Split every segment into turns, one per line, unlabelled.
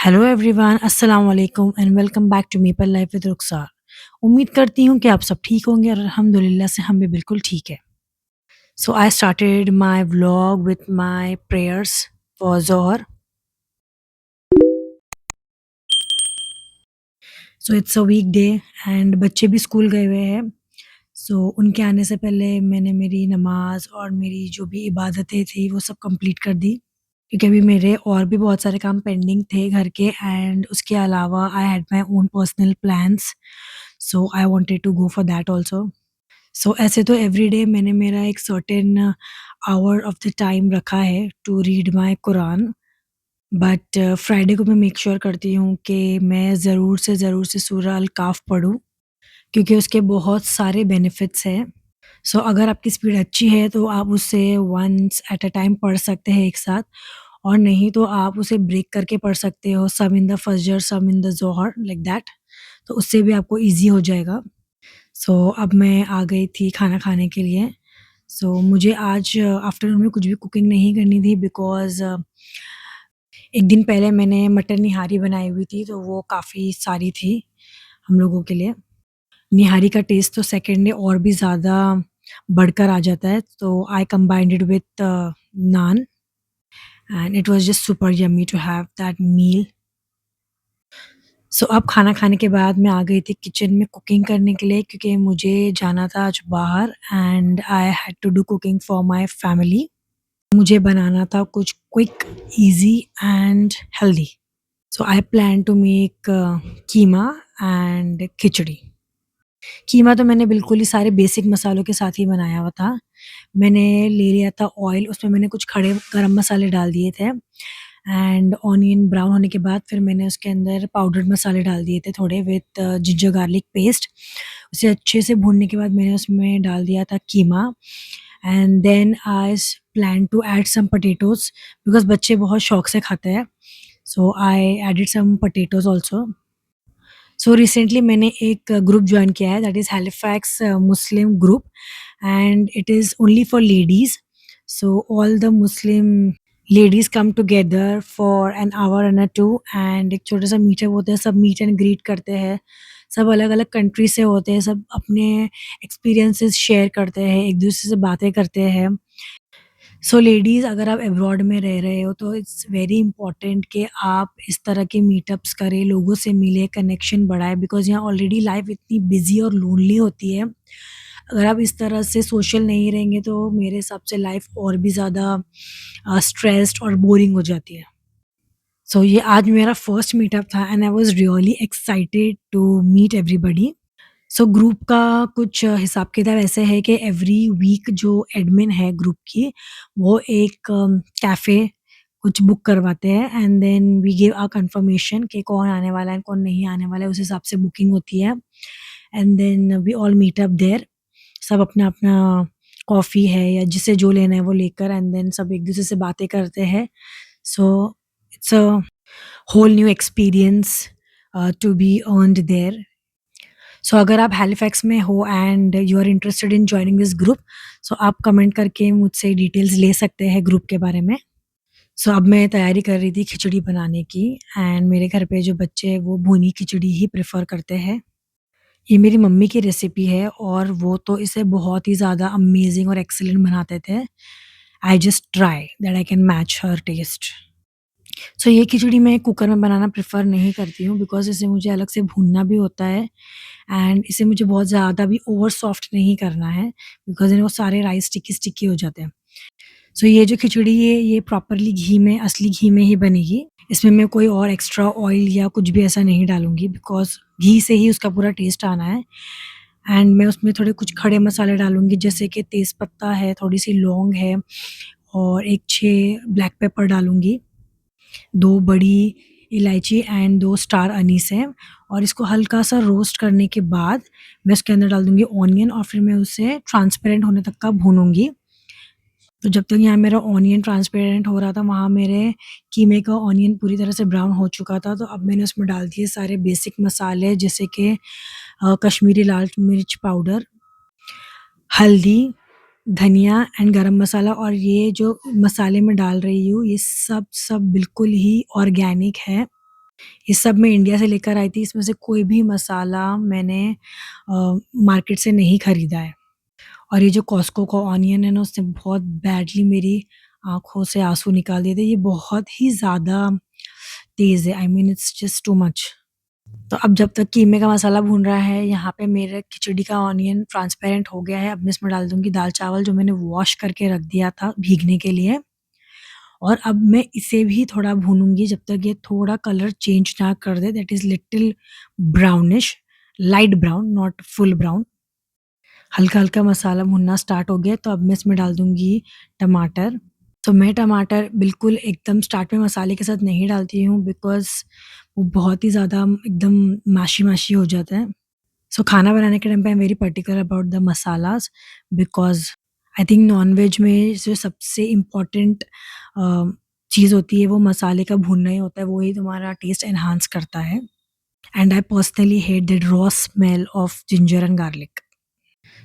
Hello everyone, अस्सलाम वालेकुम and welcome back to Maple Life with Rukhsar. उम्मीद करती हूँ कि आप सब ठीक होंगे और अल्हम्दुलिल्लाह से हम भी बिल्कुल ठीक है। So I started my vlog with my prayers for ज़ोहर। So it's a weekday and बच्चे भी स्कूल गए हुए हैं। सो उनके आने से पहले मैंने मेरी नमाज़ और मेरी जो भी इबादतें थी वो सब कंप्लीट कर दी, क्योंकि अभी मेरे और भी बहुत सारे काम पेंडिंग थे घर के एंड उसके अलावा I had my own personal plans, so I wanted to go for that also. So ऐसे तो एवरीडे मैंने मेरा एक certain hour of the time रखा है to read my Quran, but Friday को मैं मेक श्योर करती हूँ कि मैं ज़रूर से सूरा अल काफ पढूँ, क्योंकि उसके बहुत सारे बेनिफिट्स हैं। सो अगर आपकी स्पीड अच्छी है तो आप उसे वन्स एट अ टाइम पढ़ सकते हैं एक साथ, और नहीं तो आप उसे ब्रेक करके पढ़ सकते हो, सम इन द फजर, सम in the Johar, like that. तो उससे भी आपको ईज़ी हो जाएगा। सो अब मैं आ गई थी खाना खाने के लिए। सो मुझे आज आफ्टरनून में कुछ भी कुकिंग नहीं करनी थी, बिकॉज़ एक दिन पहले मैंने मटन निहारी बनाई हुई थी, तो वो काफ़ी सारी थी हम लोगों के लिए। निहारी का टेस्ट तो सेकंड डे और भी ज़्यादा बढ़कर आ जाता है, तो I combined it with naan and it was just super yummy to have that meal. So अब खाना खाने के बाद मैं आ गई थी किचन में कुकिंग करने के लिए, क्योंकि मुझे जाना था आज बाहर and I had to do cooking for my family. मुझे बनाना था कुछ quick, easy and healthy. So I plan to make keema and khichdi. Keema तो मैंने बिल्कुल ही सारे बेसिक मसालों के साथ ही बनाया हुआ था। मैंने ले लिया था ऑयल, उसमें मैंने कुछ खड़े गरम मसाले डाल दिए थे एंड ऑनियन ब्राउन होने के बाद फिर मैंने उसके अंदर पाउडर्ड मसाले डाल दिए थे थोड़े विथ जिंजर गार्लिक पेस्ट। उसे अच्छे से भूनने के बाद मैंने उसमें डाल दिया था keema and then I plan to add some potatoes, because बच्चे बहुत शौक से खाते हैं। So I added some potatoes also. So recently मैंने एक ग्रुप जॉइन किया है, that is Halifax Muslim group and it is only for ladies. So all the Muslim ladies come together for an hour and 2 and एक छोटा-सा meetup होता है, सब meet and greet करते हैं। सब अलग-अलग कंट्री से होते हैं, सब अपने एक्सपीरियंसेस शेयर करते हैं, एक-दूसरे से बातें करते हैं। सो लेडीज़, अगर आप अब्रॉड में रह रहे हो तो इट्स वेरी इंपॉर्टेंट कि आप इस तरह के मीटअप्स करें, लोगों से मिलें, कनेक्शन बढ़ाएँ, बिकॉज़ यहाँ ऑलरेडी लाइफ़ इतनी बिज़ी और लोनली होती है। अगर आप इस तरह से सोशल नहीं रहेंगे तो मेरे हिसाब से लाइफ़ और भी ज़्यादा स्ट्रेस्ड और बोरिंग हो जाती है। सो ये आज मेरा फर्स्ट मीटअप था and I was really excited to meet everybody. So group का कुछ हिसाब किताब ऐसे है कि एवरी वीक जो एडमिन है ग्रुप की, वो एक कैफ़े कुछ बुक करवाते हैं and then we give a confirmation कि कौन आने वाला है, कौन नहीं आने वाला है, उस हिसाब से बुकिंग होती है and then we all meet up there. सब अपना-अपना कॉफ़ी है या जिसे जो लेना है वो लेकर एंड देन सब एक-दूसरे से बातें करते हैं। So it's a whole new experience to be earned there. So अगर आप हैलिफैक्स में हो and you are interested in joining this group, so आप कमेंट करके मुझसे डिटेल्स ले सकते हैं ग्रुप के बारे में। सो अब मैं तैयारी कर रही थी खिचड़ी बनाने की एंड मेरे घर पे जो बच्चे हैं वो भुनी खिचड़ी ही प्रेफ़र करते हैं। ये मेरी मम्मी की रेसिपी है और वो तो इसे बहुत ही ज़्यादा अमेज़िंग और एक्सीलेंट बनाते थे। I just try that I can match her taste. So ये खिचड़ी मैं कुकर में बनाना प्रेफ़र नहीं करती हूँ, बिकॉज़ इसे मुझे अलग से भूनना भी होता है एंड इसे मुझे बहुत ज़्यादा भी ओवर सॉफ्ट नहीं करना है, बिकॉज़ वो सारे राइस स्टिकी-स्टिकी हो जाते हैं। सो ये जो खिचड़ी है ये प्रॉपरली घी में, असली घी में ही बनेगी। इसमें मैं कोई और एक्स्ट्रा ऑयल या कुछ भी ऐसा नहीं डालूँगी, बिकॉज़ घी से ही उसका पूरा टेस्ट आना है एंड मैं उसमें थोड़े कुछ खड़े मसाले डालूँगी, जैसे कि तेज़पत्ता है, थोड़ी-सी लौंग है और एक 6 ब्लैक पेपर डालूँगी। 2 बड़ी इलायची एंड 2 स्टार अनीस है और इसको हल्का-सा रोस्ट करने के बाद मैं उसके अंदर डाल दूँगी ऑनियन और फिर मैं उसे ट्रांसपेरेंट होने तक का भूनूँगी। तो जब तक यहाँ मेरा ऑनियन ट्रांसपेरेंट हो रहा था, वहाँ मेरे कीमे का ऑनियन पूरी तरह से ब्राउन हो चुका था। तो अब मैंने उसमें डाल दिए सारे बेसिक मसाले, जैसे कि कश्मीरी लाल मिर्च पाउडर, हल्दी, धनिया एंड गरम मसाला, और ये जो मसाले मैं डाल रही हूँ, ये सब बिल्कुल ही ऑर्गेनिक है। ये सब मैं इंडिया से लेकर आई थी, इसमें से कोई भी मसाला मैंने मार्केट से नहीं खरीदा है। और ये जो कॉस्को का ऑनियन है ना, उसने बहुत बैडली मेरी आँखों से आँसू निकाल दिए थे। ये बहुत ही ज़्यादा तेज़ है, I mean it's just too much. तो अब जब तक कीमे का मसाला भून रहा है, यहाँ पे मेरे खिचड़ी का ऑनियन ट्रांसपेरेंट हो गया है। अब मैं इसमें डाल दूँगी दाल-चावल जो मैंने वॉश करके रख दिया था भीगने के लिए। और अब मैं इसे भी थोड़ा भूनूँगी जब तक ये थोड़ा कलर चेंज ना कर दे, that is little brownish, light brown, not full brown. हल्का-हल्का मसाला भुनना स्टार्ट हो गया, तो अब मैं इसमें डाल दूँगी टमाटर। तो मैं टमाटर बिल्कुल एकदम स्टार्ट में मसाले के साथ नहीं डालती हूँ, बिकॉज़ वो बहुत ही ज़्यादा एकदम मैशी-मैशी हो जाता है। सो खाना बनाने के टाइम पे I am very particular about the masalas, because I think non-veg में जो सबसे इम्पोर्टेंट चीज़ होती है वो मसाले का भूनना ही होता है, वो ही तुम्हारा टेस्ट एनहांस करता है। And I personally hate that raw smell of ginger and garlic.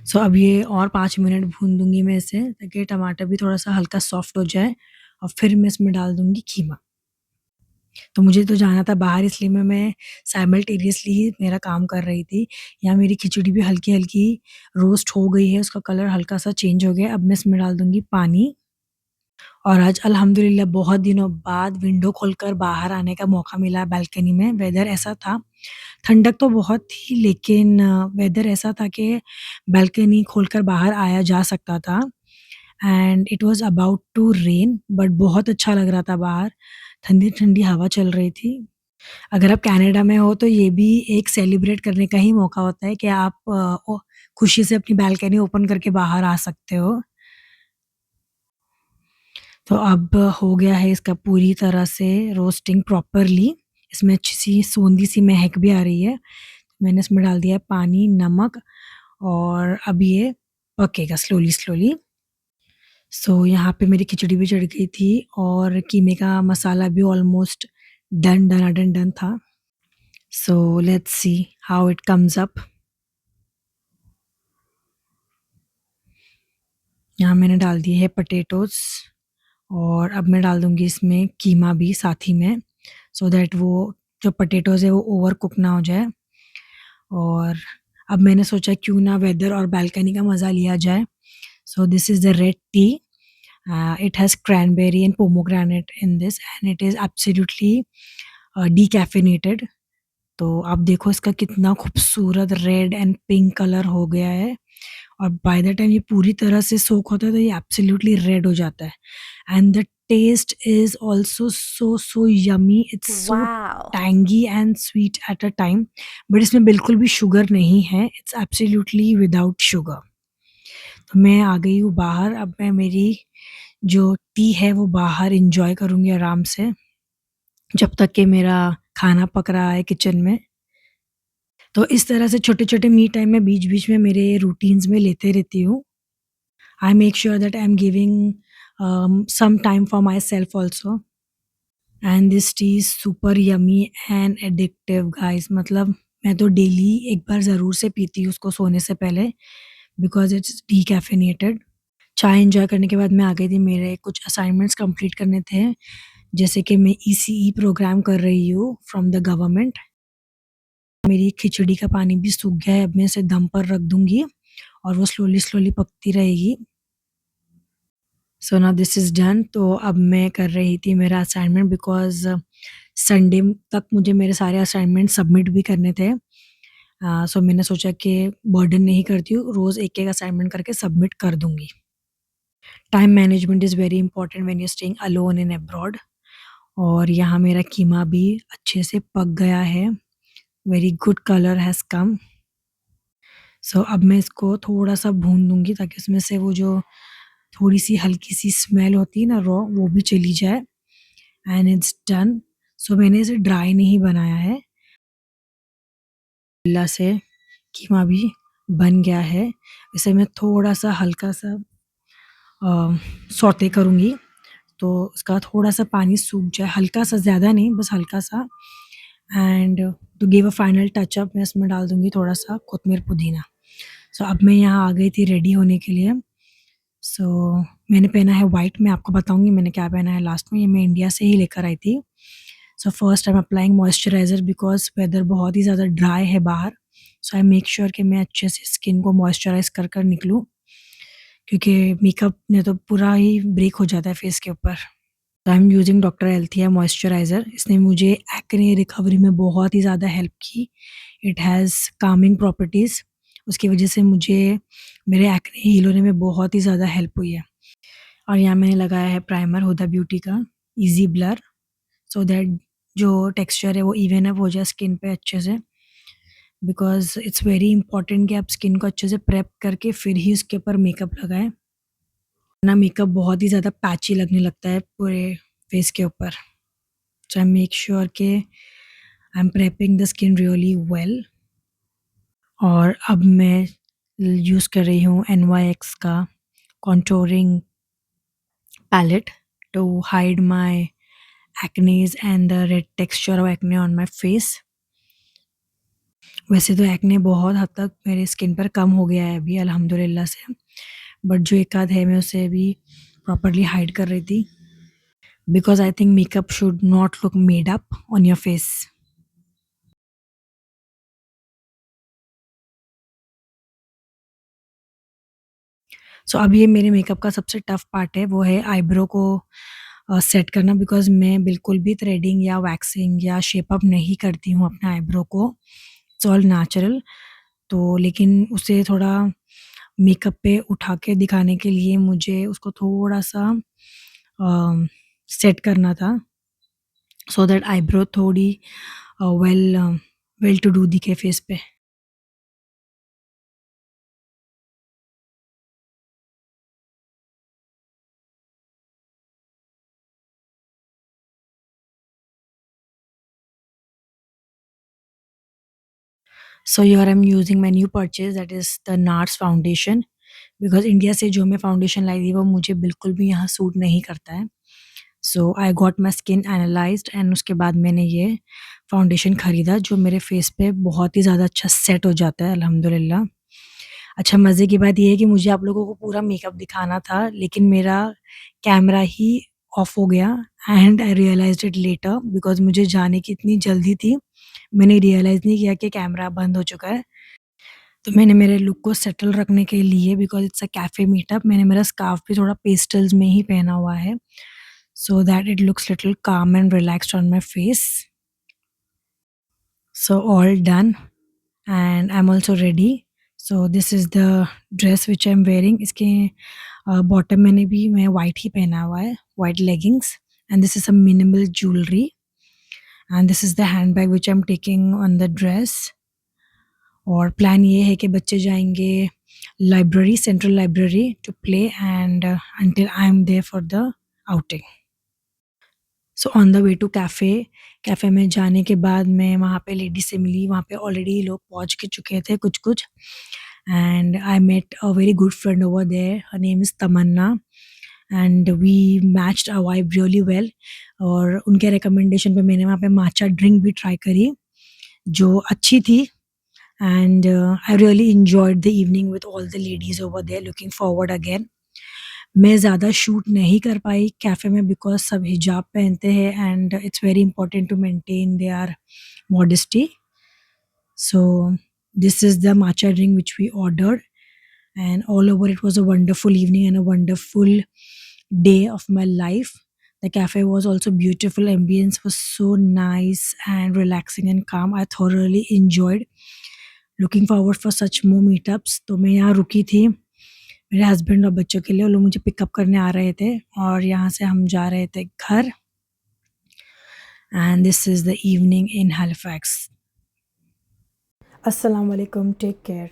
So अब ये और 5 मिनट भून दूँगी मैं इसे, ताकि टमाटर भी थोड़ा-सा हल्का सॉफ्ट हो जाए और फिर मैं इसमें डाल दूँगी कीमा। तो मुझे तो जाना था बाहर, इसलिए मैं साइमल्टेनियसली ही मेरा काम कर रही थी। यहाँ मेरी खिचड़ी भी हल्की-हल्की रोस्ट हो गई है, उसका कलर हल्का-सा चेंज हो गया है। अब मैं इसमें डाल दूँगी पानी। और आज अल्हम्दुलिल्लाह बहुत दिनों बाद विंडो खोलकर बाहर आने का मौका मिला बालकनी में। वेदर ऐसा था, ठंडक तो बहुत थी, लेकिन वेदर ऐसा था कि बालकनी खोलकर बाहर आया जा सकता था। And it was about to rain, but बहुत अच्छा लग रहा था बाहर, ठंडी-ठंडी हवा चल रही थी। अगर आप कनाडा में हो तो ये भी एक सेलिब्रेट करने का ही मौका होता है कि आप खुशी से अपनी बालकनी ओपन करके बाहर आ सकते हो। तो अब हो गया है इसका पूरी तरह से रोस्टिंग प्रॉपरली। इसमें अच्छी-सी सोंधी-सी महक भी आ रही है। मैंने इसमें डाल दिया है पानी, नमक, और अब ये पकेगा स्लोली-स्लोली। सो यहाँ पे मेरी खिचड़ी भी चढ़ गई थी और कीमे का मसाला भी ऑलमोस्ट डन डनाडन डन था। So let's see how it comes up. यहाँ मैंने डाल दिए हैं पोटैटोज़, और अब मैं डाल दूँगी इसमें कीमा भी साथ ही में, सो दैट वो जो पोटैटोज़ है वो ओवर कुक ना हो जाए। और अब मैंने सोचा क्यों ना वेदर और बालकनी का मज़ा लिया जाए। So this is the red tea, it has cranberry and pomegranate in this, and it is absolutely decaffeinated. तो आप देखो इसका कितना खूबसूरत रेड एंड पिंक कलर हो गया है, और बाय द टाइम ये पूरी तरह से सोक होता है तो ये एब्सोल्युटली रेड हो जाता है। And the taste is also so yummy, it's so
Wow.
Tangy and sweet at a time, but इसमें बिल्कुल भी शुगर नहीं है, इट्स एब्सोल्युटली विदाउट शुगर। तो मैं आ गई हूँ बाहर, अब मैं मेरी जो टी है वो बाहर एन्जॉय करूँगी आराम से, जब तक कि मेरा खाना पक रहा है किचन में। तो इस तरह से छोटे-छोटे मी टाइम मैं बीच-बीच में मेरे रूटीन्स में लेते रहती हूँ। I make sure that I'm giving some time for myself also. And this tea is super yummy and addictive guys, मतलब मैं तो डेली एक बार ज़रूर से पीती हूँ उसको सोने से पहले, बिकॉज़ इट्स डीकैफ़ेनेटेड। चाय एन्जॉय करने के बाद मैं आ गई थी, मेरे कुछ असाइनमेंट्स कंप्लीट करने थे, जैसे कि मैं ईसीई प्रोग्राम कर रही हूँ फ्रॉम द गवर्नमेंट। मेरी खिचड़ी का पानी भी सूख गया है, अब मैं इसे दम पर रख दूँगी और वो स्लोली-स्लोली पकती रहेगी। So now this is done. तो अब मैं कर रही थी मेरा असाइनमेंट, बिकॉज़ संडे तक मुझे मेरे सारे असाइनमेंट सबमिट भी करने थे। सो मैंने सोचा कि बर्डन नहीं करती हूँ, रोज़ एक-एक असाइनमेंट करके सबमिट कर दूँगी। Time management is very important when you are staying alone in abroad. और यहाँ मेरा कीमा भी अच्छे से पक गया है, very good colour has come. So अब मैं इसको थोड़ा-सा भून दूँगी, ताकि उसमें से वो जो थोड़ी-सी हल्की-सी स्मेल होती है ना रॉ, वो भी चली जाए। And it's done. सो मैंने इसे ड्राई नहीं बनाया है, बिल्ला से कीमा भी बन गया है। इसे मैं थोड़ा-सा हल्का-सा सौटे करूँगी, तो उसका थोड़ा-सा पानी सूख जाए, हल्का-सा, ज़्यादा नहीं, बस हल्का-सा। And to give a final touch up मैं इसमें डाल दूँगी थोड़ा-सा कोत्मीर पुदीना। सो अब मैं यहाँ आ गई थी रेडी होने के लिए। सो मैंने पहना है व्हाइट, मैं आपको बताऊँगी मैंने क्या पहना है लास्ट में, ये मैं इंडिया से ही लेकर आई थी। So first I am applying moisturiser because weather बहुत ही ज़्यादा ड्राई है बाहर। सो आई मेक श्योर कि मैं अच्छे से स्किन को मॉइस्चराइज़ कर निकलूँ, क्योंकि मेकअप ने तो पूरा ही ब्रेक हो जाता है फेस के ऊपर। I am using doctor Althea moisturiser. इसने मुझे एक्ने रिकवरी में बहुत ही ज़्यादा हेल्प की। इट हैज़ कामिंग प्रॉपर्टीज़, उसकी वजह से मुझे मेरे एक्ने हील होने में बहुत ही ज़्यादा हेल्प हुई है। और यहाँ मैंने लगाया है प्राइमर हुदा ब्यूटी का ईज़ी ब्लर, सो दैट जो टेक्सचर है वो इवन अप हो जाए स्किन पे अच्छे से, बिकॉज़ इट्स वेरी इंपॉर्टेंट कि आप स्किन को अच्छे से प्रेप करके फिर ही उसके ऊपर मेकअप लगाएँ, वरना मेकअप बहुत ही ज़्यादा पैची लगने लगता है पूरे फेस के ऊपर। सो आई मेक श्योर कि I am prepping the skin really well. और अब मैं यूज़ कर रही हूँ NYX का contouring palette to hide my acnes and the red texture of acne on my face. वैसे तो एक्ने बहुत हद तक मेरे स्किन पर कम हो गया है अभी अल्हम्दुलिल्लाह से, बट जो एक आध है मैं उसे अभी प्रॉपर्ली हाइड कर रही थी, because I think makeup should not look made up on your face. So अब ये मेरे मेकअप का सबसे टफ पार्ट है, वो है आईब्रो को सेट करना, बिकॉज़ मैं बिल्कुल भी थ्रेडिंग या वैक्सिंग या शेप अप नहीं करती हूँ अपने आईब्रो को, इट्स ऑल नेचुरल। तो लेकिन उसे थोड़ा मेकअप पे उठा के दिखाने के लिए मुझे उसको थोड़ा-सा सेट करना था, सो दैट आईब्रो थोड़ी वेल टू डू दिखे फेस पे। So here I am using my new purchase, that is the nurse foundation, because India से जो मैं फाउंडेशन लाई थी वो मुझे बिल्कुल भी यहाँ सूट नहीं करता है। So I got my skin analysed and उसके बाद मैंने ये फाउंडेशन खरीदा, जो मेरे फेस पे बहुत ही ज़्यादा अच्छा सेट हो जाता है अल्हम्दुलिल्लाह। अच्छा, मज़े की बात ये है कि मुझे आप लोगों को पूरा मेकअप दिखाना था, लेकिन मेरा कैमरा ही ऑफ हो गया and I realised it later, because मुझे जाने की इतनी जल्दी थी, मैंने रियलाइज़ नहीं किया कि कैमरा बंद हो चुका है। तो मैंने मेरे लुक को सेटल रखने के लिए, because it's a cafe meetup, मैंने मेरा स्कार्फ भी थोड़ा पेस्टल्स में ही पहना हुआ है, so that it looks little calm and relaxed on my face. So all done and I am also ready. So this is the dress which I am wearing. इसके bottom मैंने भी मैं व्हाइट ही पहना हुआ है, white leggings, and this is some minimal jewellery and this is the handbag which I am taking on the dress. और plan ये है कि बच्चे जाएँगे library, central library to play and until I am there for the outing. So on the way to cafe, cafe में जाने के बाद मैं वहाँ पे लेडी से मिली, वहाँ पे ऑलरेडी लोग पहुँच के चुके थे कुछ-कुछ, and I met a very good friend over there, her name is Tamanna and we matched our vibe really well. और उनके रिकमेंडेशन पे मैंने वहाँ पे माचा ड्रिंक भी ट्राई करी, जो अच्छी थी, and I really enjoyed the evening with all the ladies over there, looking forward again। मैं ज़्यादा शूट नहीं कर पाई कैफ़े में, बिकॉज़ सब हिजाब पहनते हैं and it's very important to maintain their modesty. So this is the matcha drink which we ordered, and all over it was a wonderful evening and a wonderful day of my life. The cafe was also beautiful, ambience was so nice and relaxing and calm. I thoroughly enjoyed, looking forward for such more meetups। तो मैं यहाँ रुकी थी मेरे husband और बच्चों के लिए, वो लोग मुझे पिकअप करने आ रहे थे और यहाँ से हम जा रहे थे घर। And this is the evening in Halifax. अस्सलाम वालेकुम, टेक केयर।